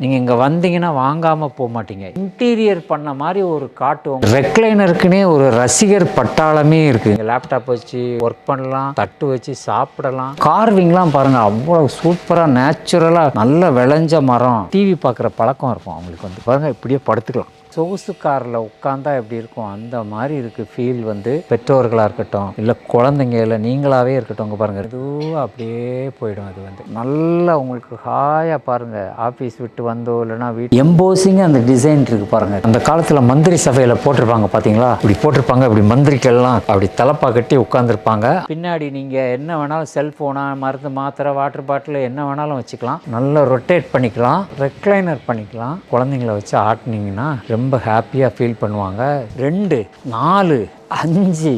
நீங்கள் இங்கே வந்தீங்கன்னா வாங்காமல் போக மாட்டீங்க. இன்டீரியர் பண்ண மாதிரி ஒரு காட்டுவோம். ரெக்லைனருக்குன்னே ஒரு ரசிகர் பட்டாளமே இருக்குது. லேப்டாப் வச்சு ஒர்க் பண்ணலாம், தட்டு வச்சு சாப்பிடலாம். கார்விங்லாம் பாருங்கள், அவ்வளோ சூப்பராக நேச்சுரலாக நல்ல விளைஞ்ச மரம். டிவி பார்க்குற பழக்கம் இருக்கும் அவங்களுக்கு. பாருங்கள், இப்படியே படுத்துக்கலாம். சொகுசு காரில் உட்காந்தா எப்படி இருக்கும் அந்த மாதிரி இருக்குது ஃபீல். பெற்றோர்களாக இருக்கட்டும், இல்லை குழந்தைங்க, இல்லை நீங்களாகவே இருக்கட்டும். இங்கே பாருங்கள், இதுவும் அப்படியே போயிடும். அது நல்லா உங்களுக்கு ஹாயாக பாருங்கள். ஆஃபீஸ் விட்டு வந்தோ இல்லைனா வீட்டு எம்போசிங்க அந்த டிசைன் இருக்குது பாருங்கள். அந்த காலத்தில் மந்திரி சபையில் போட்டிருப்பாங்க பார்த்தீங்களா, இப்படி போட்டிருப்பாங்க. இப்படி மந்திரிக்கெல்லாம் அப்படி தலப்பா கட்டி உட்காந்துருப்பாங்க. பின்னாடி நீங்கள் என்ன வேணாலும் செல்ஃபோனா, மருந்து, மாத்திரை, வாட்டர் பாட்டில் என்ன வேணாலும் வச்சுக்கலாம். நல்லா ரொட்டேட் பண்ணிக்கலாம், ரெக்லைனர் பண்ணிக்கலாம். குழந்தைங்கள வச்சு ஆட்டினீங்கன்னா ரொம்ப ஹாப்பியாக ஃபீல் பண்ணுவாங்க. 2, 4, 5,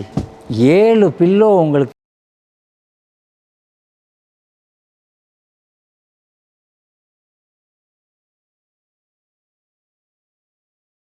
7 பில்லோ உங்களுக்கு.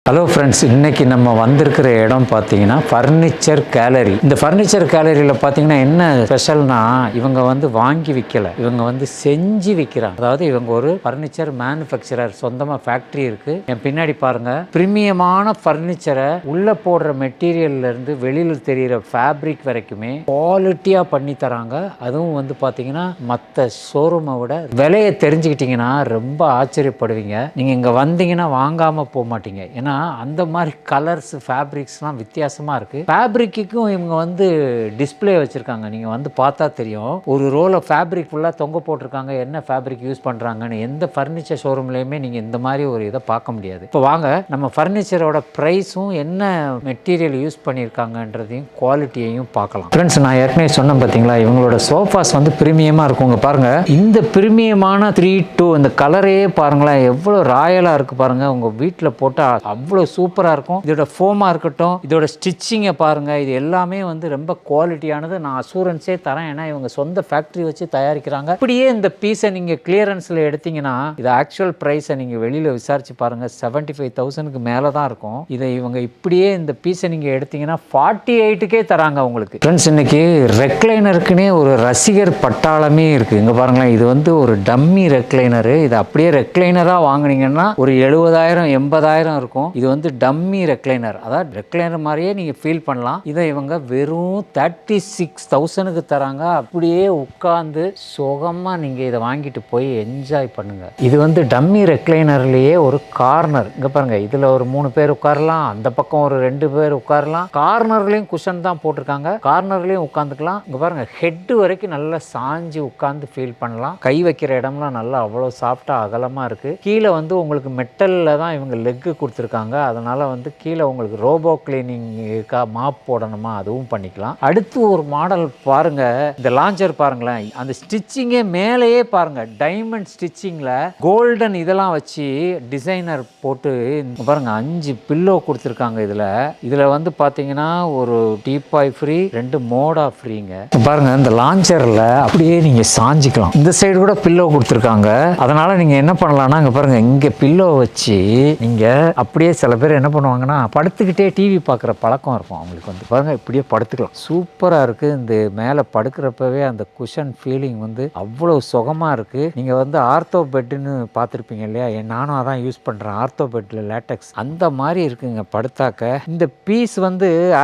ஹலோ ஃப்ரெண்ட்ஸ், இன்றைக்கி நம்ம வந்திருக்கிற இடம் பார்த்தீங்கன்னா ஃபர்னிச்சர் கேலரி. இந்த ஃபர்னிச்சர் கேலரியில் பார்த்தீங்கன்னா என்ன ஸ்பெஷல்னா, இவங்க வாங்கி விற்கலை, இவங்க செஞ்சு விற்கிறாங்க. அதாவது இவங்க ஒரு ஃபர்னிச்சர் மேனுஃபேக்சரர், சொந்தமாக ஃபேக்ட்ரி இருக்குது. என் பின்னாடி பாருங்கள், ப்ரீமியமான ஃபர்னிச்சரை உள்ளே போடுற மெட்டீரியல்லேருந்து வெளியில் தெரிகிற ஃபேப்ரிக் வரைக்குமே குவாலிட்டியாக பண்ணி தராங்க. அதுவும் பார்த்தீங்கன்னா மற்ற ஷோரூமை விட விலையை தெரிஞ்சுக்கிட்டிங்கன்னா ரொம்ப ஆச்சரியப்படுவீங்க. நீங்கள் இங்கே வந்தீங்கன்னா வாங்காமல் போக மாட்டீங்க. ஏன்னா அந்த மாதிரி கலர்ஸ், ஃபேப்ரிக்ஸ்லாம் வித்தியாசமாக இருக்குது. ஃபேப்ரிக்கும் இவங்க டிஸ்பிளே வச்சுருக்காங்க. நீங்கள் பார்த்தா தெரியும். ஒரு ரோல ஃபேப்ரிக் ஃபுல்லாக தொங்க போட்டிருக்காங்க. என்ன ஃபேப்ரிக் யூஸ் பண்ணுறாங்கன்னு எந்த ஃபர்னிச்சர் ஷோரூம்லேயுமே நீங்கள் இந்த மாதிரி ஒரு இதை பார்க்க முடியாது. இப்போ வாங்க, நம்ம ஃபர்னிச்சரோட ப்ரைஸும் என்ன மெட்டீரியல் யூஸ் பண்ணியிருக்காங்கன்றதையும் குவாலிட்டியையும் பார்க்கலாம். ஃப்ரெண்ட்ஸ், நான் ஏற்கனவே சொன்னேன் பார்த்தீங்களா, இவங்களோட சோஃபாஸ் ப்ரீமியமாக இருக்குங்க. பாருங்கள், இந்த ப்ரீமியமான 3-2 இந்த கலரே பாருங்களேன், எவ்வளோ ராயலாக இருக்குது பாருங்கள். உங்கள் வீட்டில் போட்டால் அவ்வளோ சூப்பராக இருக்கும். இதோட ஃபோமாக இருக்கட்டும், இதோட ஸ்டிச்சிங்கை பாருங்கள், இது எல்லாமே ரொம்ப குவாலிட்டியானது. நான் அசூரன்ஸே தரேன். ஏன்னா இவங்க சொந்த ஃபேக்ட்ரி வச்சு தயாரிக்கிறாங்க. இப்படியே இந்த பீஸை நீங்கள் கிளியரன்ஸில் எடுத்தீங்கன்னா, இது ஆக்சுவல் ப்ரைஸை நீங்கள் வெளியில் விசாரிச்சு பாருங்கள், 75,000க்கு மேலே தான் இருக்கும். இதை இவங்க இப்படியே இந்த பீஸை நீங்கள் எடுத்தீங்கன்னா 48க்கே தராங்க உங்களுக்கு. ஃப்ரெண்ட்ஸ், இன்னைக்கு ரெக்லைனருக்குன்னே ஒரு ரசிகர் பட்டாளமே இருக்குது. இங்கே பாருங்களேன், இது ஒரு டம்மி ரெக்லைனரு. இது அப்படியே ரெக்லைனராக வாங்கினீங்கன்னா ஒரு 70,000 80,000 இருக்கும். இது டம்மி ரெக்லைனர், அதாவது ரெக்லைனர் மாதிரியே நீங்கள் ஃபீல் பண்ணலாம். இதை இவங்க வெறும் 36,000க்கு தராங்க. அப்படியே உட்காந்து சுகமாக நீங்கள் இதை வாங்கிட்டு போய் என்ஜாய் பண்ணுங்க. இது டம்மி ரெக்லைனர்லேயே ஒரு கார்னர். இங்கே பாருங்க, இதில் ஒரு 3 பேர் உட்காரலாம், அந்த பக்கம் ஒரு 2 பேர் உட்காரலாம். கார்னர்லேயும் குஷன் தான் போட்டிருக்காங்க, கார்னர்லேயும் உட்காந்துக்கலாம். இங்கே பாருங்க, ஹெட்டு வரைக்கும் நல்லா சாஞ்சு உட்காந்து ஃபீல் பண்ணலாம். கை வைக்கிற இடம்லாம் நல்லா அவ்வளோ சாஃப்டாக அகலமாக இருக்குது. கீழே உங்களுக்கு மெட்டலில் தான் இவங்க லெக்கு கொடுத்துருக்காங்க. அதனால கீழே உங்களுக்கு ரோபோ கிளீனிங் இருக்கா, மாப் போடணுமா, அதுவும் பண்ணிக்கலாம். அடுத்து ஒரு மாடல் பாருங்க, இந்த லான்ச்சர் பாருங்களேன், அந்த ஸ்டிச்சிங்கே மேலேயே பாருங்க, டைமண்ட் ஸ்டிச்சிங்ல கோல்டன் இதெல்லாம் வச்சு டிசைனர் போட்டு பாருங்க. 5 பில்லோ கொடுத்துருக்காங்க. இதுல பாத்தீங்கன்னா ஒரு டீபாய் ஃப்ரீ, 2 மோடா ஃப்ரீங்க. பாருங்க, இந்த லான்ச்சர்ல அப்படியே நீங்க சாஞ்சிக்கலாம். இந்த சைடு கூட பில்லோ கொடுத்துருக்காங்க. அதனால நீங்க என்ன பண்ணலாம்னா, இங்க பாருங்க, இங்க பில்லோ வச்சு நீங்க அப்படியே சில பேர் என்ன பண்ணுவாங்கன்னா, படுத்துக்கிட்டே டிவி பார்க்குற பழக்கம் இருக்கும் அவங்களுக்கு. பாருங்கள், இப்படியே படுத்துக்கலாம். சூப்பராக இருக்குது. இந்த மேலே படுக்கிறப்பவே அந்த குஷன் ஃபீலிங் அவ்வளோ சுகமாக இருக்குது. நீங்கள் ஆர்த்தோ பெட்டுன்னு பார்த்துருப்பீங்க இல்லையா, நானும் அதான் யூஸ் பண்ணுறேன். ஆர்த்தோ பெட்டில் லேட்டக்ஸ் அந்த மாதிரி இருக்குங்க படுத்தாக்க. இந்த பீஸ்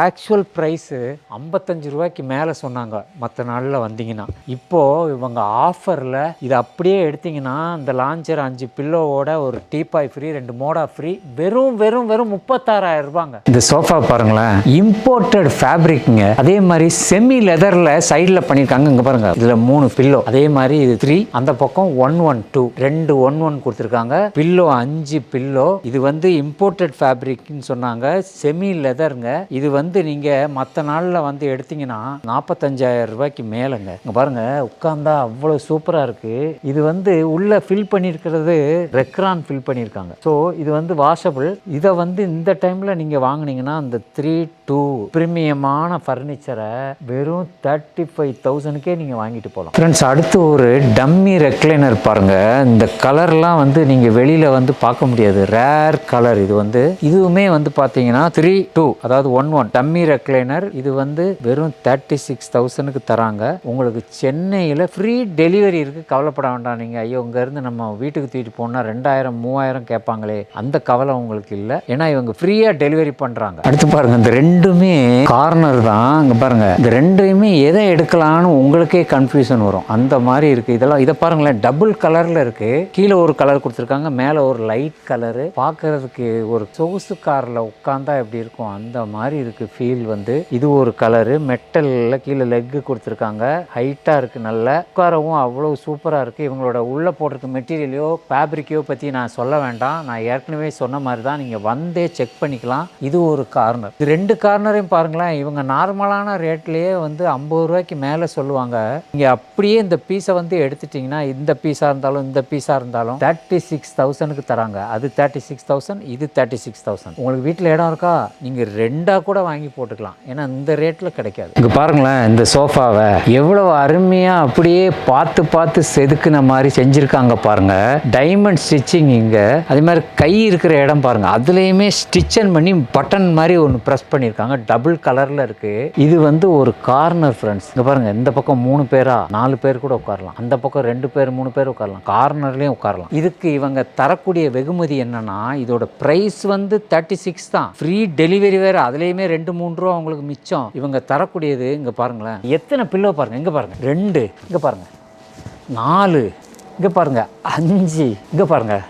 ஆக்சுவல் ப்ரைஸு 55 ரூபாய்க்கு மேலே சொன்னாங்க மற்ற நாளில் வந்தீங்கன்னா. இப்போது இவங்க ஆஃபரில் இதை அப்படியே எடுத்திங்கன்னா, இந்த லான்ச்சர் 5 பில்லோவோட ஒரு டீபாய் ஃப்ரீ, 2 மோடா ஃப்ரீ, வெறும் 36,000 ரூபாங்க. இந்த சோஃபா பாருங்களேன், இம்போர்ட்டட் ஃபேப்ரிக்ங்க. அதே மாதிரி செமி லெதர்ல சைடில் பண்ணியிருக்காங்க. இங்கே பாருங்க, இதுல 3 பில்லோ. அதே மாதிரி இது 3, அந்த பக்கம் 112, 2 1 கொடுத்துருக்காங்க. Pillow 5 pillow. இது இம்போர்ட்டட் ஃபேப்ரிக்னு சொன்னாங்க, செமி லெதருங்க. இது நீங்க மற்ற நாளில் எடுத்தீங்கன்னா 45,000 ரூபாய்க்கு மேலங்க. இங்க பாருங்க, உட்கார்ந்தா அவ்வளவு சூப்பரா இருக்கு. இது உள்ள ஃபில் பண்ணியிருக்கிறது ரெக்ரான் ஃபில் பண்ணியிருக்காங்க. ஸோ இது வாஷபிள். இதை வந்து இந்த டைமில் நீங்கள் வாங்கினீங்கன்னா அந்த 3-2 ப்ரீமியமான ஃபர்னிச்சரை வெறும் 35,000க்கே நீங்கள் வாங்கிட்டு போகலாம் ஃப்ரெண்ட்ஸ். அடுத்து ஒரு டம்மி ரெக்லைனர் பாருங்கள். இந்த கலர்லாம் வந்து நீங்கள் வெளியில் வந்து பார்க்க முடியாது, ரேர் கலர். இது வந்து இதுவுமே வந்து பார்த்தீங்கன்னா 3-2 அதாவது 1-1 டம்மி ரெக்லைனர். இது வந்து வெறும் 36,000க்கு தராங்க. உங்களுக்கு சென்னையில் ஃப்ரீ டெலிவரி இருக்குது, கவலைப்பட வேண்டாம். நீங்கள் ஐயோ இங்கேருந்து நம்ம வீட்டுக்கு தூக்கிட்டு போனால் 2,000-3,000 கேட்பாங்களே, அந்த கவலை உங்களுக்கு இல்லை. ஏன்னா இவங்க ஃப்ரீயாக டெலிவரி பண்ணுறாங்க. அடுத்து பாருங்கள், இந்த ரெண்டுமே கார்னர் தான். இங்கே பாருங்கள், இந்த ரெண்டையுமே எதை எடுக்கலான்னு உங்களுக்கே கன்ஃபியூஷன் வரும், அந்த மாதிரி இருக்குது. இதெல்லாம் இதை பாருங்களேன், டபுள் கலரில் இருக்குது. கீழே ஒரு கலர் கொடுத்துருக்காங்க, மேலே ஒரு லைட் கலரு. பார்க்கறதுக்கு ஒரு சொகுசு காரில் உட்காந்தா எப்படி இருக்கும் அந்த மாதிரி இருக்குது ஃபீல். வந்து இது ஒரு கலரு, மெட்டலில் கீழே லெக்கு கொடுத்துருக்காங்க, ஹைட்டாக இருக்குது, நல்லா உட்காரவும் அவ்வளோ சூப்பராக இருக்குது. இவங்களோட உள்ளே போட்டிருக்க மெட்டீரியலையோ ஃபேப்ரிக்கையோ பற்றி நான் சொல்ல வேண்டாம், நான் ஏற்கனவே சொன்ன மாதிரி தான், நீங்கள் வந்தே செக் பண்ணிக்கலாம். இது ஒரு கார்னர். இது ரெண்டு கார்னரையும் பாருங்களேன். இவங்க நார்மலான ரேட்லேயே வந்து 50 ரூபாய்க்கு மேலே சொல்லுவாங்க. நீங்கள் அப்படியே இந்த பீஸை வந்து எடுத்துட்டிங்கன்னா, இந்த பீஸாக இருந்தாலும் இந்த பீஸாக இருந்தாலும் 36,000க்கு தராங்க. அது 36,000, இது 36,000. உங்களுக்கு வீட்டில் இடம் இருக்கா, நீங்கள் ரெண்டாக கூட வாங்கி போட்டுக்கலாம், ஏன்னா இந்த ரேட்டில் கிடைக்காது. இங்கே பாருங்களேன், இந்த சோஃபாவை எவ்வளோ அருமையாக அப்படியே பார்த்து பார்த்து செதுக்குன மாதிரி செஞ்சுருக்காங்க பாருங்க. டைமண்ட் ஸ்டிச்சிங் இங்கே. அதே மாதிரி கை இருக்கிற இடம் பாருங்க, அதுலேயுமே ஸ்டிச்சன் பண்ணி பட்டன் மாதிரி ஒன்று ப்ரெஸ் பண்ணியிருக்காங்க, டபுள் கலரில் இருக்குது. இது வந்து ஒரு கார்னர் ஃப்ரெண்ட்ஸ். இங்கே பாருங்கள், இந்த பக்கம் 3 பேரா 4 பேர் கூட உட்காரலாம், அந்த பக்கம் 2 பேர் 3 பேர் உட்காரலாம், கார்னர்லேயும் உட்காரலாம். இதுக்கு இவங்க தரக்கூடிய வெகுமதி என்னன்னா, இதோட ப்ரைஸ் வந்து 36 தான், ஃப்ரீ டெலிவரி வேறு, அதுலேயுமே 2-3 ரூபா உங்களுக்கு மிச்சம். இவங்க தரக்கூடியது இங்கே பாருங்களேன், எத்தனை பில்லோ பாருங்கள். இங்கே பாருங்கள் 2, இங்கே பாருங்கள் 4, இங்கே பாருங்கள் 5, இங்கே பாருங்கள்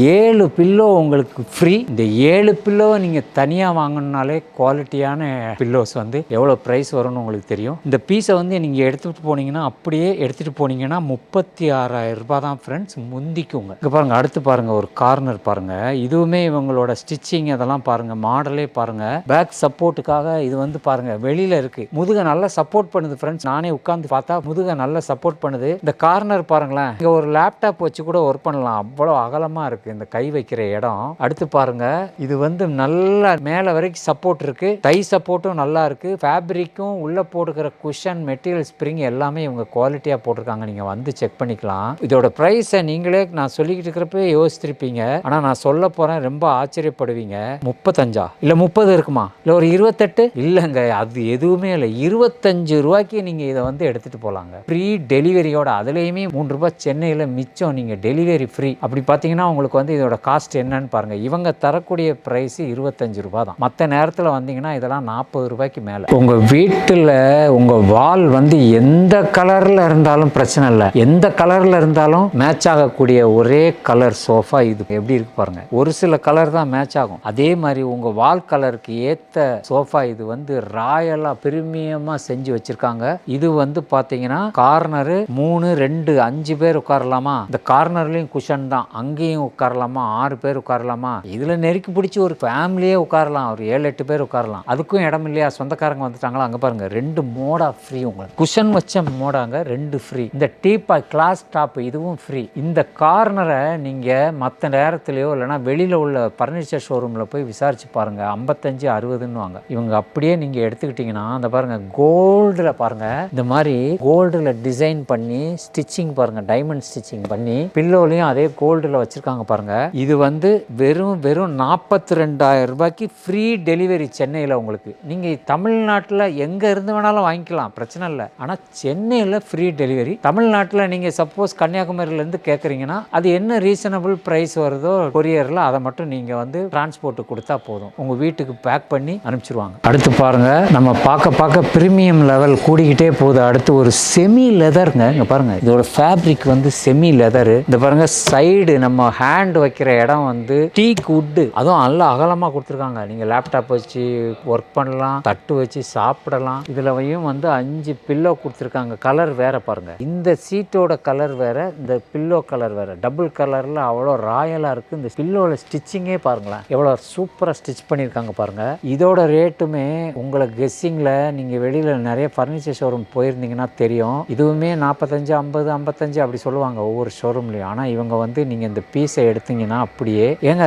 7 பில்லோ உங்களுக்கு ஃப்ரீ. இந்த 7 பில்லோவை நீங்கள் தனியாக வாங்கணுனாலே குவாலிட்டியான பில்லோஸ் வந்து எவ்வளோ ப்ரைஸ் வரும்னு உங்களுக்கு தெரியும். இந்த பீஸை வந்து நீங்கள் எடுத்துகிட்டு போனீங்கன்னா, அப்படியே எடுத்துகிட்டு போனீங்கன்னா 36,000 ரூபாய் தான் ஃப்ரெண்ட்ஸ், முந்திக்குங்க. இங்கே பாருங்கள், அடுத்து பாருங்கள் ஒரு கார்னர் பாருங்கள். இதுவுமே இவங்களோட ஸ்டிச்சிங் அதெல்லாம் பாருங்கள், மாடலே பாருங்கள். பேக் சப்போர்ட்டுக்காக இது வந்து பாருங்கள் வெளியில் இருக்குது, முதுகை நல்லா சப்போர்ட் பண்ணுது ஃப்ரெண்ட்ஸ். நானே உட்காந்து பார்த்தா முதுகை நல்லா சப்போர்ட் பண்ணுது. இந்த கார்னர் பாருங்களேன், இங்கே ஒரு லேப்டாப் வச்சு கூட ஒர்க் பண்ணலாம், அவ்வளோ அகலமாக இருக்குது இந்த கை வைக்கிற இடம். அடுத்து பாருங்க, இது வந்து நல்லா மேல வரைக்கும் சப்போர்ட் இருக்கு, தை சப்போர்ட்டும் நல்லா இருக்கு, ஃபேப்ரிக்கும் உள்ள போட்டுக்கிற குஷன் மெட்டீரியல் ஸ்ப்ரிங் எல்லாமே இவங்க குவாலிட்டியா போட்டிருக்காங்க. நீங்க வந்து செக் பண்ணிக்கலாம். இதோட பிரைஸை நீங்களே நான் சொல்லிக்கிட்டு இருக்கிறப்ப யோசிச்சிருப்பீங்க, ஆனா நான் சொல்ல போறேன், ரொம்ப ஆச்சரியப்படுவீங்க. 35 இல்ல 30 இருக்குமா, இல்ல ஒரு 28? இல்லைங்க, அது எதுவுமே இல்லை, 25 ரூபாய்க்கு நீங்க இதை வந்து எடுத்துட்டு போலாங்க, ஃப்ரீ டெலிவரியோட. அதுலயுமே 3 ரூபாய் சென்னையில மிச்சம், நீங்க டெலிவரி ஃப்ரீ. அப்படி பார்த்தீங்கன்னா உங்களுக்கு வந்து இதோட காஸ்ட் என்னன்னு பாருங்க. இவங்க தரக்கூடிய பிரைஸ் 25 ரூபாய் தான். மற்ற நேரத்தில் வந்தீங்கன்னா இதெல்லாம் 40 ரூபாய்க்கு மேலே. உங்க வீட்டில் உங்க வால் வந்து எந்த கலர்ல இருந்தாலும் பிரச்சனை இல்லை, எந்த கலர்ல இருந்தாலும் மேட்ச் ஆகக்கூடிய ஒரே கலர் சோஃபா இது. எப்படி இருக்கு பாருங்க, ஒரு சில கலர் தான் மேட்ச் ஆகும், அதே மாதிரி உங்க வால் கலருக்கு ஏத்த சோஃபா இது வந்து ராயலா பிரீமியமா செஞ்சு வச்சிருக்காங்க. இது வந்து பாத்தீங்கன்னா கார்னரு 3, 2, 5 பேர் உட்காரலாமா. இந்த கார்னர்லயும் குஷன் தான், அங்கேயும் உட்காரலாமா, 6 பேர் உட்காரலாமா. இதுல நெருக்கி பிடிச்சி ஒரு ஃபேமிலியே உட்காரலாம், ஒரு 7-8 பேர் உட்காரலாம். அதுக்கும் இடம் இல்லையா, சொந்தக்காரங்க வந்துட்டாங்களா, அங்க பாருங்க 2 மோடா ஃப்ரீ. உங்களுக்கு குஷன் வச்ச மோடாங்க 2 ஃப்ரீ. இந்த டீப்பா கிளாஸ் டாப் இதுவும் ஃப்ரீ. இந்த கார்னரை நீங்க மற்ற நேரத்திலயோ இல்லைன்னா வெளியில உள்ள பர்னிச்சர் ஷோரூம்ல போய் விசாரிச்சு பாருங்க, 55-60ன்னு வாங்க. இவங்க அப்படியே நீங்க எடுத்துக்கிட்டீங்கன்னா அந்த பாருங்க கோல்டுல பாருங்க, இந்த மாதிரி கோல்டுல டிசைன் பண்ணி ஸ்டிச்சிங் பாருங்க, டைமண்ட் ஸ்டிச்சிங் பண்ணி பில்லோலையும் அதே கோல்டுல வச்சிருக்காங்க பாருங்க. இது வந்து வெறும் 42,000 ரூபாய்க்கு ஃப்ரீ டெலிவரி சென்னையில். உங்களுக்கு நீங்க தமிழ்நாட்டில் எங்க இருந்து வேணாலும் வாங்கிக்கலாம், பிரச்சனை இல்லை. ஆனா சென்னையில் ஃப்ரீ டெலிவரி. தமிழ்நாட்டில் நீங்க சப்போஸ் கன்னியாகுமரியில இருந்து கேட்குறீங்கன்னா அது என்ன ரீசனபிள் பிரைஸ் வருதோ கொரியர்ல அதை மட்டும் நீங்க வந்து டிரான்ஸ்போர்ட் கொடுத்தா போதும், உங்க வீட்டுக்கு பேக் பண்ணி அனுப்பிச்சிருவாங்க. அடுத்து பாருங்க, நம்ம பார்க்க பிரீமியம் லெவல் கூடிக்கிட்டே போகுது. அடுத்து ஒரு செமி லெதருங்க. இங்க பாருங்க, இதோட ஃபேப்ரிக் வந்து செமி லெதரு. இந்த பாருங்க சைடு நம்ம ஹேண்ட் வைக்கிற இடம் வந்து டீக் வுட், அதுவும் நல்ல அகலமாக கொடுத்துருக்காங்க. நீங்கள் லேப்டாப் வச்சு ஒர்க் பண்ணலாம், தட்டு வச்சு சாப்பிடலாம். இதுலவையும் வந்து 5 பில்லோ கொடுத்துருக்காங்க. கலர் வேற பாருங்க, இந்த சீட்டோட கலர் வேற, இந்த பில்லோ கலர் வேற, டபுள் கலரில் அவ்வளோ ராயலாக இருக்குது. இந்த பில்லோவில் ஸ்டிச்சிங்கே பாருங்களேன், எவ்வளோ சூப்பராக ஸ்டிச் பண்ணியிருக்காங்க பாருங்க. இதோட ரேட்டுமே உங்களை கெஸ்ஸிங்கில் நீங்கள் வெளியில் நிறைய ஃபர்னிச்சர் ஷோரூம் போயிருந்தீங்கன்னா தெரியும். இதுவுமே 45, 50, 55 அப்படி சொல்லுவாங்க ஒவ்வொரு ஷோரூம்லையும். ஆனால் இவங்க வந்து நீங்கள் இந்த பீஸை எடுத்தீங்கன்னா அப்படியே ஏங்க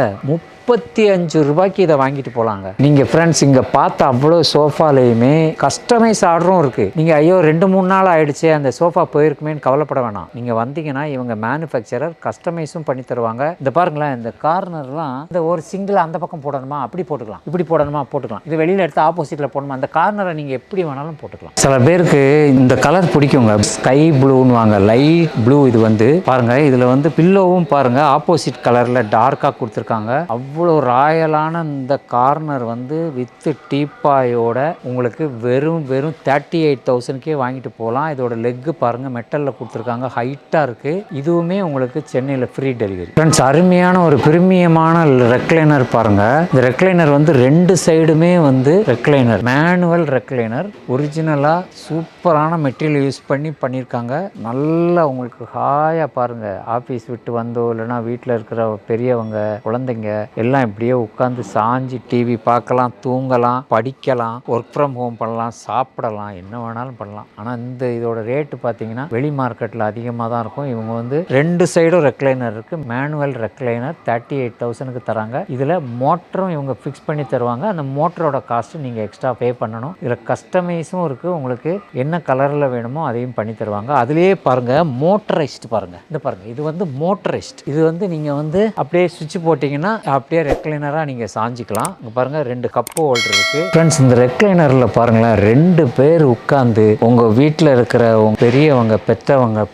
35 ரூபாய்க்கு இதை வாங்கிட்டு போகலாங்க. நீங்கள் ஃப்ரெண்ட்ஸ் இங்கே பார்த்த அவ்வளோ சோஃபாலையுமே கஸ்டமைஸ் ஆர்டரும் இருக்குது. நீங்கள் ஐயோ 2-3 நாள் ஆகிடுச்சு அந்த சோஃபா போயிருக்குமேன்னு கவலைப்பட வேணாம். நீங்கள் வந்தீங்கன்னா இவங்க மேனுஃபேக்சரர் கஸ்டமைஸும் பண்ணி தருவாங்க. இந்த பாருங்களேன், இந்த கார்னர்லாம் இந்த ஒரு சிங்கிள் அந்த பக்கம் போடணுமா அப்படி போட்டுக்கலாம், இப்படி போடணுமா போட்டுக்கலாம், இது வெளியில் எடுத்து ஆப்போசிட்டில் போடணுமா அந்த கார்னரை நீங்கள் எப்படி வேணாலும் போட்டுக்கலாம். சில பேருக்கு இந்த கலர் பிடிக்குங்க, ஸ்கை ப்ளூன்னு வாங்க, லைட் ப்ளூ. இது வந்து பாருங்கள், இதில் வந்து பில்லோவும் பாருங்கள் ஆப்போசிட் கலரில் டார்க்காக கொடுத்துருக்காங்க. அவ்வளோ ராயலான இந்த கார்னர் வந்து வித்து டீப்பாயோட உங்களுக்கு வெறும் 38,000க்கே வாங்கிட்டு போகலாம். இதோட லெக்கு பாருங்கள் மெட்டலில் கொடுத்துருக்காங்க, ஹைட்டாக இருக்குது. இதுவுமே உங்களுக்கு சென்னையில் ஃப்ரீ டெலிவரி. ஃப்ரெண்ட்ஸ் அருமையான ஒரு பிரிமியமான ரெக்லைனர் பாருங்கள். இந்த ரெக்லைனர் வந்து 2 சைடுமே வந்து ரெக்லைனர், மேனுவல் ரெக்லைனர், ஒரிஜினலாக சூப்பரான மெட்டீரியல் யூஸ் பண்ணியிருக்காங்க. நல்லா உங்களுக்கு ஹாயாக பாருங்கள், ஆஃபீஸ் விட்டு வந்தோ இல்லைனா வீட்டில் இருக்கிற பெரியவங்க குழந்தைங்க எல்லாம் இப்படியே உட்காந்து சாஞ்சி டிவி பார்க்கலாம், தூங்கலாம், படிக்கலாம், ஒர்க் ஃப்ரம் ஹோம் பண்ணலாம், சாப்பிடலாம், என்ன வேணாலும் பண்ணலாம். ஆனால் இந்த இதோட ரேட்டு பார்த்தீங்கன்னா வெளி மார்க்கெட்டில் அதிகமாக தான் இருக்கும். இவங்க வந்து 2 சைடும் ரெக்லைனர் இருக்குது, மேனுவல் ரெக்லைனர் 38,000க்கு தராங்க. இதில் மோட்டரும் இவங்க ஃபிக்ஸ் பண்ணி தருவாங்க. அந்த மோட்டரோட காஸ்ட்டு நீங்கள் எக்ஸ்ட்ரா பே பண்ணணும். இதில் கஸ்டமைஸும் இருக்குது, உங்களுக்கு என்ன கலரில் வேணுமோ அதையும் பண்ணி தருவாங்க. அதுலேயே பாருங்கள் மோட்டரைஸ்டு பாருங்கள், இந்த பாருங்கள் இது வந்து மோட்டரைஸ்ட். இது வந்து நீங்கள் வந்து அப்படியே சுவிட்ச் போட்டிங்கன்னா அப்படியே ரெக்லைனராக நீங்கள் சாஞ்சிக்கலாம். இங்கே பாருங்கள் 2 கப்பு ஹோல்டர் இருக்குது. ஃப்ரெண்ட்ஸ் இந்த ரெக்லைனரில் பாருங்களேன் 2 பேர் உட்காந்து உங்கள் வீட்டில் இருக்கிற பெரியவங்க,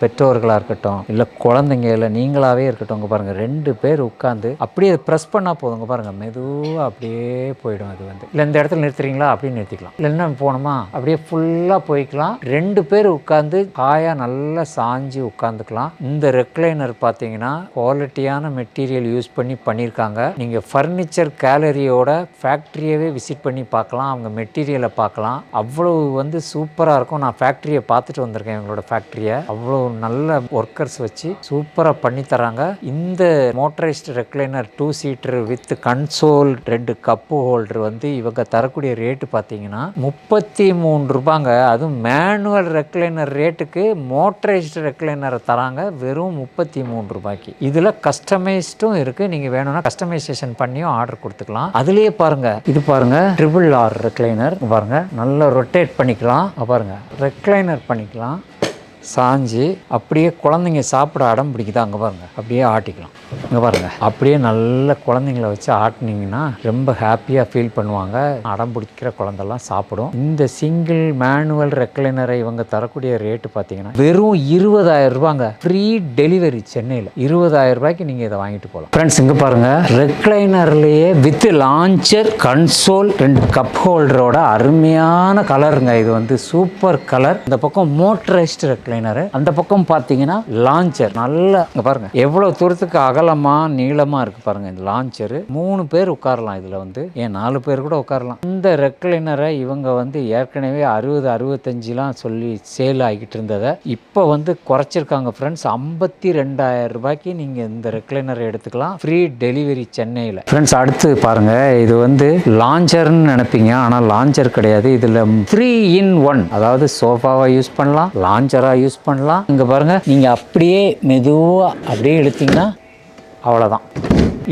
பெற்றோர்களாக இருக்கட்டும், இல்லை குழந்தைங்க, இல்லை நீங்களாகவே இருக்கட்டும், இங்கே பாருங்கள் 2 பேர் உட்காந்து அப்படியே ப்ரெஸ் பண்ணால் போதுங்க. பாருங்கள் மெதுவாக அப்படியே போயிடும். அது வந்து இல்லை இந்த இடத்துல நிறுத்துறீங்களா அப்படின்னு நிறுத்திக்கலாம், இல்லை என்ன போகணுமா அப்படியே ஃபுல்லாக போய்க்கலாம். 2 பேர் உட்காந்து காயாக நல்லா சாஞ்சி உட்காந்துக்கலாம். இந்த ரெக்லைனர் பார்த்தீங்கன்னா குவாலிட்டியான மெட்டீரியல் யூஸ் பண்ணியிருக்காங்க. நீங்கள் ஃபர்னிச்சர் கேலரியோட ஃபேக்ட்ரியவே விசிட் பண்ணி பார்க்கலாம், அவங்க மெட்டீரியலை பார்க்கலாம். அவ்வளோ வந்து சூப்பராக இருக்கும். நான் ஃபேக்ட்ரியை பார்த்துட்டு வந்திருக்கேன், எங்களோட ஃபேக்ட்ரியை. அவ்வளோ நல்ல ஒர்க்கர்ஸ் வச்சு சூப்பராக பண்ணி தராங்க. இந்த motorised recliner 2 seater with console 2 cup holder வந்து இவங்க தரக்கூடிய ரேட்டு பார்த்தீங்கன்னா 33 ரூபாங்க. அதுவும் மேனுவல் ரெக்லைனர் ரேட்டுக்கு மோட்டரைஸ்டு ரெக்லைனரை தராங்க வெறும் 33 ரூபாய்க்கு. இதில் கஸ்டமைஸ்டும் இருக்குது, நீங்கள் வேணும்னா கஸ்டமைசேஷன் பண்ணியும் ஆர்டர் கொடுத்துக்கலாம். அதுலேயே பாருங்க, இது பாருங்க RRR ரெக்லைனர் பாருங்க, நல்லா ரொட்டேட் பண்ணிக்கலாம். பாருங்க ரெக்லைனர் பண்ணிக்கலாம், சாஞ்சி அப்படியே குழந்தைங்க சாப்பிட அடம் பிடிக்குது, அங்கே பாருங்கள் அப்படியே ஆட்டிக்கலாம். இங்கே பாருங்கள் அப்படியே நல்ல குழந்தைங்கள வச்சு ஆட்டினீங்கன்னா ரொம்ப ஹாப்பியாக ஃபீல் பண்ணுவாங்க. அடம் பிடிக்கிற குழந்தெல்லாம் சாப்பிடும். இந்த சிங்கிள் மேனுவல் ரெக்லைனரை இவங்க தரக்கூடிய ரேட்டு பார்த்தீங்கன்னா வெறும் 20,000 ரூபாங்க, ஃப்ரீ டெலிவரி சென்னையில். 20,000 ரூபாய்க்கு நீங்கள் இதை வாங்கிட்டு போகலாம். ஃப்ரெண்ட்ஸ் இங்கே பாருங்கள் ரெக்லைனர்லேயே வித் லான்ச்சர், கன்சோல், 2 கப் ஹோல்டரோட அருமையான கலருங்க. இது வந்து சூப்பர் கலர். இந்த பக்கம் மோட்டரைஸ்டு ரெக்லைனர், அந்த பக்கம் பார்த்தீங்கன்னா லான்ச்சர். நல்லா இங்க பாருங்க எவ்வளவு தூரத்துக்கு அகலமா நீளமா இருக்கு பாருங்க. இந்த லான்ச்சர் 3 பேர் உட்காரலாம், இதுல வந்து ஏன் 4 பேர் கூட உட்காரலாம். இந்த ரெக்லைனரை இவங்க வந்து ஏற்கனவே 60-65 சொல்லி சேல் ஆகிட்டு இருந்ததை இப்போ வந்து குறைச்சிருக்காங்க ஃப்ரெண்ட்ஸ். 52,000 ரூபாய்க்கு நீங்க இந்த ரெக்லைனரை எடுத்துக்கலாம், ஃப்ரீ டெலிவரி சென்னையில். ஃப்ரெண்ட்ஸ் அடுத்து பாருங்க, இது வந்து லான்ச்சர்னு நினைப்பீங்க, ஆனால் லான்ச்சர் கிடையாது. இதுல 3-in-1, அதாவது சோஃபாவை யூஸ் பண்ணலாம், லான்ச்சரா யூஸ் பண்ணலாம். இங்க பாருங்க நீங்க அப்படியே மெதுவா அப்படியே எடுத்தீங்கன்னா அவ்வளோதான்.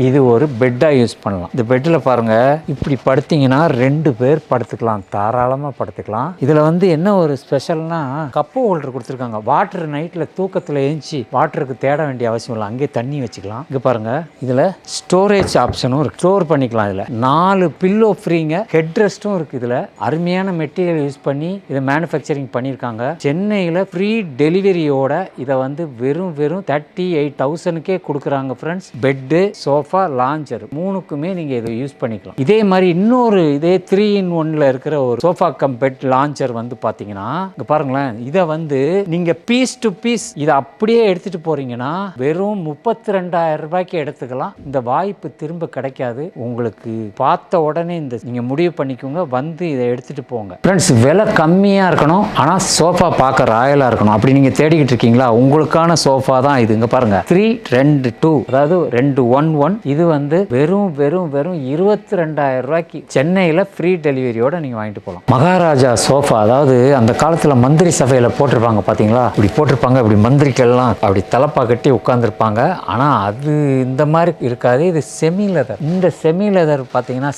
இது ஒரு பெட்டாக யூஸ் பண்ணலாம். இந்த பெட்டில் பாருங்கள் இப்படி படுத்திங்கன்னா 2 பேர் படுத்துக்கலாம், தாராளமாக படுத்துக்கலாம். இதில் வந்து என்ன ஒரு ஸ்பெஷல்னா கப்பு ஹோல்டர் கொடுத்துருக்காங்க. வாட்டர் நைட்டில் தூக்கத்தில் எழுந்துச்சி வாட்டருக்கு தேட வேண்டிய அவசியம் இல்லை, அங்கேயே தண்ணி வச்சுக்கலாம். இங்கே பாருங்கள் இதில் ஸ்டோரேஜ் ஆப்ஷனும் இருக்குது, ஸ்டோர் பண்ணிக்கலாம். இதில் 4 பில்லோ ஃப்ரீங்க, ஹெட் ரெஸ்ட்டும் இருக்குது. இதில் அருமையான மெட்டீரியல் யூஸ் பண்ணி இதை மேனுஃபேக்சரிங் பண்ணியிருக்காங்க. சென்னையில் ஃப்ரீ டெலிவரியோட இதை வந்து வெறும் 38,000க்கே கொடுக்குறாங்க ஃப்ரெண்ட்ஸ். பெட்டு, சோஃபா, லான்ச்சர் 3க்குமே நீங்கள் இதை யூஸ் பண்ணிக்கலாம். இதே மாதிரி இன்னொரு இதே 3-in-1 இருக்கிற ஒரு சோஃபா கம் பெட் லான்ச்சர் வந்து பார்த்தீங்கன்னா இங்கே பாருங்களேன், இதை வந்து நீங்கள் பீஸ் டு பீஸ் இதை அப்படியே எடுத்துகிட்டு போகிறீங்கன்னா வெறும் 32,000 ரூபாய்க்கு எடுத்துக்கலாம். இந்த வாய்ப்பு திரும்ப கிடைக்காது உங்களுக்கு. பார்த்த உடனே இந்த நீங்கள் முடிவு பண்ணிக்கோங்க, வந்து இதை எடுத்துகிட்டு போங்க ஃப்ரெண்ட்ஸ். விலை கம்மியாக இருக்கணும், ஆனால் சோஃபா பார்க்க ராயலாக இருக்கணும். அப்படி நீங்கள் தேடிக்கிட்டு இருக்கீங்களா, உங்களுக்கான சோஃபா தான் இது. இங்கே பாருங்கள் 3-2, அதாவது 2-1-1 இது வந்து வெறும் 22,000 ரூபாய்க்கு சென்னையில் ஃப்ரீ டெலிவரியோட நீங்கள் வாங்கிட்டு போகலாம். மகாராஜா சோஃபா, அதாவது அந்த காலத்தில் மந்திரி சபையில் போட்டிருப்பாங்க பார்த்தீங்களா, இப்படி போட்டிருப்பாங்க, இப்படி மந்திரிக்கெல்லாம் அப்படி தலப்பா கட்டி உட்காந்துருப்பாங்க. ஆனால் அது இந்த மாதிரி இருக்காது, இது செமி லெதர். இந்த செமி லெதர் பார்த்தீங்கன்னா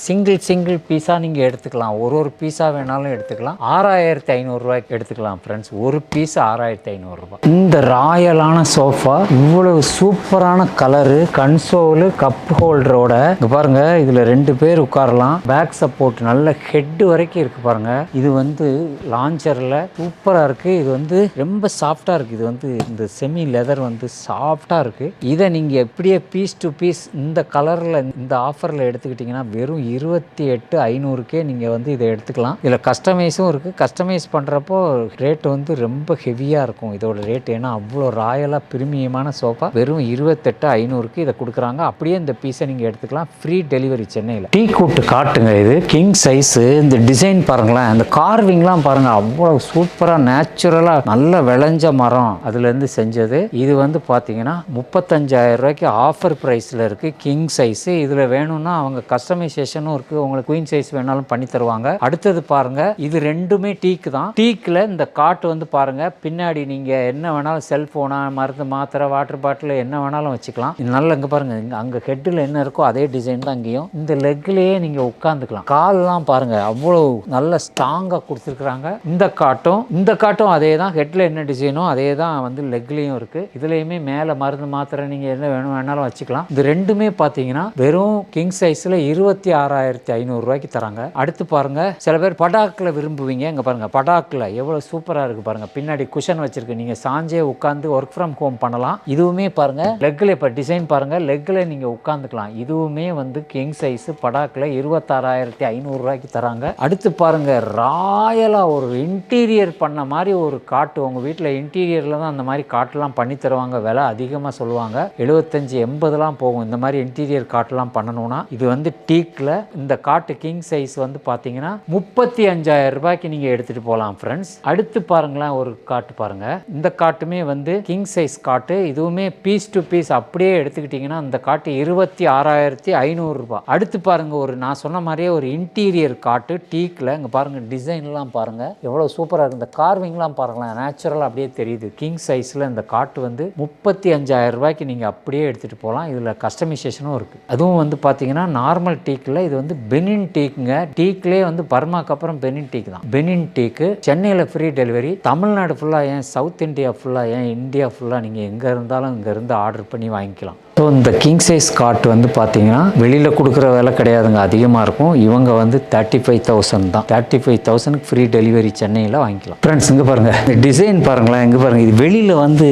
சிங்கிள் பீஸாக நீங்கள் எடுத்துக்கலாம், ஒரு பீஸாக வேணாலும் எடுத்துக்கலாம். 6,500 ரூபாய்க்கு எடுத்துக்கலாம் ஃப்ரெண்ட்ஸ், ஒரு பீஸ் 6,500 ரூபாய். இந்த ராயலான சோஃபா இவ்வளவு சூப்பரான கலரு, கன்சோலு, கப் ஹோல்டரோட இங்க பாருங்க, இதுல 2 பேர் உட்காரலாம். பேக் சப்போர்ட் நல்ல ஹெட் வரைக்கும் இருக்கு பாருங்க. இது வந்து லான்ச்சர்ல சூப்பரா இருக்கு. இது வந்து ரொம்ப சாஃப்டா இருக்கு. இது வந்து இந்த செமி லெதர் வந்து சாஃப்டா இருக்கு. இதை நீங்க எப்படியே பீஸ் டு பீஸ் இந்த கலர்ல இந்த ஆஃபர்ல எடுத்துக்கிட்டீங்கன்னா வெறும் 28,500க்கே நீங்க வந்து இதை எடுத்துக்கலாம். இதுல கஸ்டமைஸும் இருக்கு. கஸ்டமைஸ் பண்றப்போ ரேட் வந்து ரொம்ப ஹெவியா இருக்கும் இதோட ரேட். ஏன்னா அவ்வளோ ராயலா பிரீமியமான சோஃபா வெறும் 28,500க்கு இதை கொடுக்குறாங்க. அப்படியே இந்த பீஸை நீங்க எடுத்துக்கலாம், ஃப்ரீ டெலிவரி சென்னையில். டீ கூட்டு காட்டுங்க, இது கிங் சைஸு. இந்த டிசைன் பாருங்களேன், அந்த கார்விங்லாம் பாருங்க, அவ்வளோ சூப்பராக நேச்சுரலாக நல்ல விளைஞ்ச மரம் அதுலேருந்து செஞ்சது. இது வந்து பார்த்தீங்கன்னா 35,000 ரூபாய்க்கு ஆஃபர் ப்ரைஸில் இருக்குது, கிங் சைஸு. இதில் வேணும்னா அவங்க கஸ்டமைசேஷனும் இருக்குது, உங்களுக்கு குயின் சைஸ் வேணாலும் பண்ணி தருவாங்க. அடுத்தது பாருங்க, இது ரெண்டுமே டீக்கு தான். டீக்கில் இந்த காட்டு வந்து பாருங்க, பின்னாடி நீங்கள் என்ன வேணாலும் செல்ஃபோனா, மருந்து, மாத்திரை, வாட்டர் பாட்டில் என்ன வேணாலும் வச்சுக்கலாம். இது நல்ல இங்கே பாருங்க, அங்கே ஹெட்டில் என்ன இருக்கோ அதே டிசைன் தான் இங்கேயும். இந்த லெக்லேயே நீங்கள் உட்காந்துக்கலாம். கால்லாம் பாருங்க, அவ்வளோ நல்ல ஸ்ட்ராங்காக கொடுத்துருக்குறாங்க. இந்த காட்டும் அதே தான், ஹெட்டில் என்ன டிசைனோ அதே தான் வந்து லெக்லேயும் இருக்குது. இதுலேயுமே மேலே மருந்து, மாத்திரை நீங்கள் என்ன வேணாலும் வச்சுக்கலாம். இது ரெண்டுமே பார்த்தீங்கன்னா வெறும் கிங் சைஸில் 26,500 ரூபாய்க்கு தராங்க. அடுத்து பாருங்க, சில பேர் படாக்கில் விரும்புவீங்க. இங்கே பாருங்க, படாக்கில் எவ்வளோ சூப்பராக இருக்குது பாருங்க. பின்னாடி குஷன் வச்சிருக்கு, நீங்கள் சாஞ்சே உட்காந்து ஒர்க் ஃப்ரம் ஹோம் பண்ணலாம். இதுவுமே பாருங்க, லெக்கில் இப்போ டிசைன் பாருங்க, லெக்கில் நீங்கள் உட்காந்துக்கலாம். இதுவுமே வந்து கிங் சைஸ் படாக்கில் 26,500 ரூபாய்க்கு தராங்க. அடுத்து பாருங்க, ராயலாக ஒரு இன்டீரியர் பண்ண மாதிரி ஒரு காட்டு. உங்கள் வீட்டில் இன்டீரியரில் தான் அந்த மாதிரி காட்டுலாம் பண்ணி தருவாங்க. விலை அதிகமாக சொல்லுவாங்க, 75-80 போகும் இந்த மாதிரி இன்டீரியர் காட்டுலாம் பண்ணணும்னா. இது வந்து டீக்கில் இந்த காட்டு கிங் சைஸ் வந்து பார்த்தீங்கன்னா 35,000 ரூபாய்க்கு நீங்கள் எடுத்துகிட்டு போகலாம் ஃப்ரெண்ட்ஸ். அடுத்து பாருங்களேன், ஒரு காட்டு பாருங்க, இந்த காட்டுமே வந்து கிங் சைஸ் காட்டு. இதுவுமே பீஸ் டு பீஸ் அப்படியே எடுத்துக்கிட்டிங்கன்னா இந்த காட்டு 26,500 ரூபாய். அடுத்து பாருங்க, ஒரு நான் சொன்ன மாதிரியே ஒரு இன்டீரியர் காட்டு டீக்கில். இங்கே பாருங்க, டிசைன்லாம் பாருங்க எவ்வளோ சூப்பராக இருக்குது. இந்த கார்விங்லாம் பாருங்களேன், நேச்சுரலாக அப்படியே தெரியுது. கிங் சைஸில் இந்த காட்டு வந்து 35,000 ரூபாய்க்கு நீங்கள் அப்படியே எடுத்துகிட்டு போகலாம். இதில் கஸ்டமைசேஷனும் இருக்குது. அதுவும் வந்து பார்த்தீங்கன்னா நார்மல் டீக்கில், இது வந்து பெனின் டீக்குங்க. டீக்லேயே வந்து பர்மாக்கு அப்புறம் பெனின் டீக் தான். பெனின் டீக்கு சென்னையில் ஃப்ரீ டெலிவரி. தமிழ்நாடு ஃபுல்லாக, ஏன் சவுத் இந்தியா ஃபுல்லாக, ஏன் இந்தியா ஃபுல்லாக நீங்கள் எங்கே இருந்தாலும் இங்கேருந்து ஆர்டர் பண்ணி வாங்கிக்கலாம். ஸோ இந்த கிங் சைஸ் காட் வந்து பார்த்தீங்கன்னா வெளியில் கொடுக்குற விலை கிடையாதுங்க, அதிகமாக இருக்கும். இவங்க வந்து 35,000 தான். 35,000க்கு ஃப்ரீ டெலிவரி சென்னையில் வாங்கிக்கலாம். ஃப்ரெண்ட்ஸ் இங்கே பாருங்கள், இந்த டிசைன் பாருங்களேன். இங்கே பாருங்கள், இது வெளியில் வந்து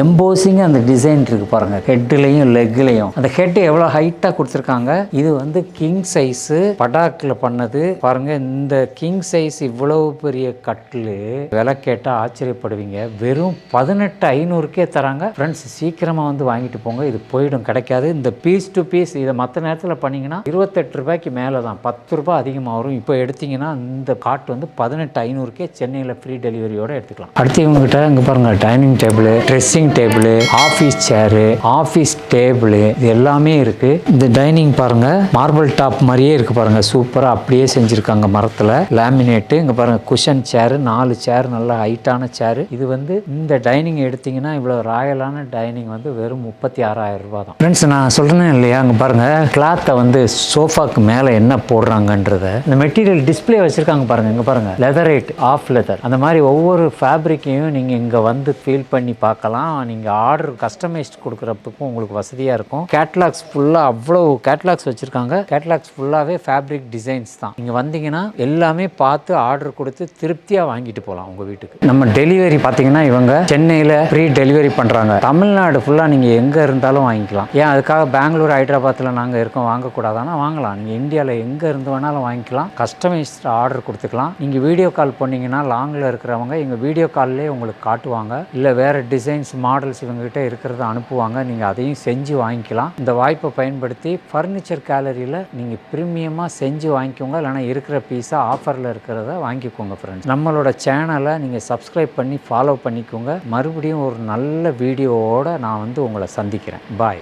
எம்போசிங் அந்த டிசைன் இருக்குது பாருங்கள், ஹெட்லேயும் லெக்லேயும். அந்த ஹெட் எவ்வளோ ஹைட்டாக கொடுத்துருக்காங்க. இது வந்து கிங் சைஸு படாக்கில் பண்ணது பாருங்கள். இந்த கிங் சைஸ் இவ்வளோ பெரிய கட்டில் விலை கேட்டால் ஆச்சரியப்படுவீங்க. வெறும் 18,500க்கே தராங்க ஃப்ரெண்ட்ஸ். சீக்கிரமாக வந்து வாங்கிட்டு போங்க, இது போய் கிடைக்காது. இந்த பீஸ் டு பீஸ் இதை மற்ற நேரத்தில் பண்ணீங்கன்னா 28 ரூபாய்க்கு மேலே தான், 10 ரூபாய் அதிகமாக வரும். இப்போ எடுத்தீங்கன்னா இந்த காட்டு வந்து 18,500க்கே சென்னையில் ஃப்ரீ டெலிவரியோட எடுத்துக்கலாம். அடுத்து இவங்ககிட்ட இங்கே பாருங்க, dining table, dressing table, office chair, office table, இது எல்லாமே இருக்கு. இந்த டைனிங் பாருங்க, மார்பிள் டாப் மாதிரியே இருக்கு பாருங்க, சூப்பராக அப்படியே செஞ்சுருக்காங்க மரத்தில், லேமினேட்டு. இங்கே பாருங்க, குஷன் சேரு, 4 சேர், நல்ல ஹைட்டான சேரு. இது வந்து இந்த டைனிங் எடுத்தீங்கன்னா இவ்வளோ ராயலான டைனிங் வந்து வெறும் 36,000 ரூபாய் தான். ஃப்ரெண்ட்ஸ் நான் சொல்கிறேன் இல்லையா, அங்கே பாருங்கள், கிளாத்தை வந்து சோஃபாக்கு மேலே என்ன போடுறாங்கன்றத இந்த மெட்டீரியல் டிஸ்பிளே வச்சுருக்காங்க பாருங்கள். இங்கே பாருங்கள், லெதரேட், ஆஃப் லெதர், அந்த மாதிரி ஒவ்வொரு ஃபேப்ரிக்கையும் நீங்கள் இங்கே வந்து ஃபீல் பண்ணி பார்க்கலாம். நீங்கள் ஆர்டர் கஸ்டமைஸ்ட் கொடுக்குறதுக்கும் உங்களுக்கு வசதியாக இருக்கும். கேட்லாக்ஸ் ஃபுல்லாக அவ்வளோ கேட்லாக்ஸ் வச்சுருக்காங்க. கேட்லாக்ஸ் ஃபுல்லாகவே ஃபேப்ரிக் டிசைன்ஸ் தான். நீங்கள் வந்தீங்கன்னா எல்லாமே பார்த்து ஆர்டர் கொடுத்து திருப்தியாக வாங்கிட்டு போகலாம் உங்கள் வீட்டுக்கு. நம்ம டெலிவரி பார்த்தீங்கன்னா இவங்க சென்னையில் ஃப்ரீ டெலிவரி பண்ணுறாங்க. தமிழ்நாடு ஃபுல்லாக நீங்கள் எங்கே இருந்தாலும் வாங்கிக்கலாம். ஏன் அதுக்காக பெங்களூர், ஹைதராபாத்தில் நாங்கள் இருக்கோம் வாங்கக்கூடாதானா? வாங்கலாம். நீங்கள் இந்தியாவில் எங்கே இருந்து வேணாலும் வாங்கிக்கலாம். கஸ்டமைஸ்ட் ஆர்டர் கொடுத்துக்கலாம். நீங்கள் வீடியோ கால் பண்ணிங்கன்னா லாங்கில் இருக்கிறவங்க எங்கள் வீடியோ கால்லேயே உங்களுக்கு காட்டுவாங்க. இல்லை வேறு டிசைன்ஸ், மாடல்ஸ் இவங்ககிட்ட இருக்கிறத அனுப்புவாங்க. நீங்கள் அதையும் செஞ்சு வாங்கிக்கலாம். இந்த வாய்ப்பை பயன்படுத்தி ஃபர்னிச்சர் கேலரியில் நீங்கள் ப்ரீமியமாக செஞ்சு வாங்கிக்கோங்க. இல்லைனா இருக்கிற பீஸாக ஆஃபரில் இருக்கிறத வாங்கிக்கோங்க ஃப்ரெண்ட்ஸ். நம்மளோட சேனலை நீங்கள் சப்ஸ்கிரைப் பண்ணி ஃபாலோ பண்ணிக்கோங்க. மறுபடியும் ஒரு நல்ல வீடியோவோடு நான் வந்து உங்களை சந்திக்கிறேன். பாய்.